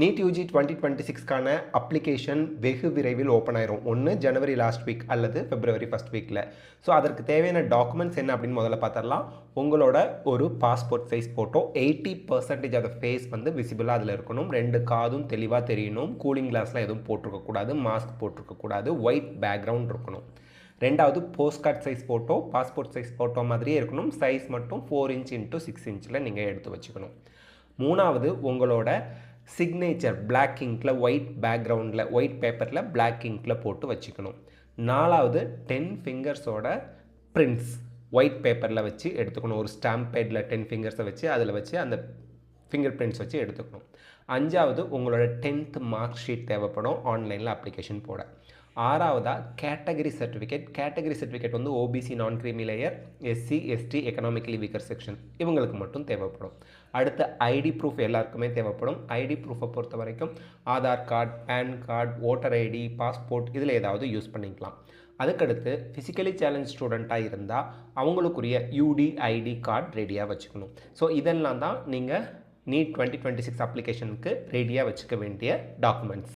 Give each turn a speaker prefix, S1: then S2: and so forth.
S1: NEET UG 2026க்கான application வெகு விரைவில் open ஆயிரும். ஒன்று ஜனவரி லாஸ்ட் வீக் அல்லது பிப்ரவரி ஃபர்ஸ்ட் வீக்கில். ஸோ அதற்கு தேவையான டாக்குமெண்ட்ஸ் என்ன அப்படின்னு முதல்ல பார்த்துடலாம். உங்களோட ஒரு passport size photo 80% of the face வந்து விசிபிளாக அதில் இருக்கணும். 2 காதும் தெளிவாக தெரியணும். கூலிங் கிளாஸ்லாம் எதுவும் போட்டிருக்கக்கூடாது. மாஸ்க் போட்டிருக்கக்கூடாது. ஒயிட் பேக்ரவுண்ட் இருக்கணும். ரெண்டாவது post card size photo passport size photo மாதிரியே இருக்கணும். சைஸ் மட்டும் 4 இன்ச் இன்ட்டு 6 இன்ச்சில் நீங்கள் எடுத்து வச்சுக்கணும். மூணாவது உங்களோட சிக்னேச்சர் பிளாக் இங்கில் ஒயிட் பேக்ரவுண்டில் ஒயிட் பேப்பரில் பிளாக் இங்கில் போட்டு வச்சுக்கணும். நாலாவது 10 ஃபிங்கர்ஸோட பிரிண்ட்ஸ் ஒயிட் பேப்பரில் வச்சு எடுத்துக்கணும். ஒரு ஸ்டாம்ப் பேடில் 10 ஃபிங்கர்ஸை வச்சு அதில் வச்சு அந்த ஃபிங்கர் பிரிண்ட்ஸ் வச்சு எடுத்துக்கணும். அஞ்சாவது உங்களோட 10th மார்க் ஷீட் தேவைப்படும் ஆன்லைனில் அப்ளிகேஷன் போட. ஆறாவதாக கேட்டகரி சர்டிஃபிகேட் வந்து OBC non creamy layer, SC ST economically weaker section இவங்களுக்கு மட்டும் தேவைப்படும். அடுத்து ஐடி ப்ரூஃப் எல்லாருக்குமே தேவைப்படும். ஐடி ப்ரூஃபை பொறுத்த வரைக்கும் Aadhaar card, PAN card, voter ID, passport இதில் ஏதாவது யூஸ் பண்ணிக்கலாம். அதுக்கடுத்து ஃபிசிக்கலி சேலஞ்ச் ஸ்டூடெண்ட்டாக இருந்தால் அவங்களுக்குரிய யூடிஐடி கார்டு ரெடியாக வச்சுக்கணும். ஸோ இதெல்லாம் தான் நீங்கள் நீட் 2026 அப்ளிகேஷனுக்கு ரெடியாக வச்சுக்க வேண்டிய டாக்குமெண்ட்ஸ்.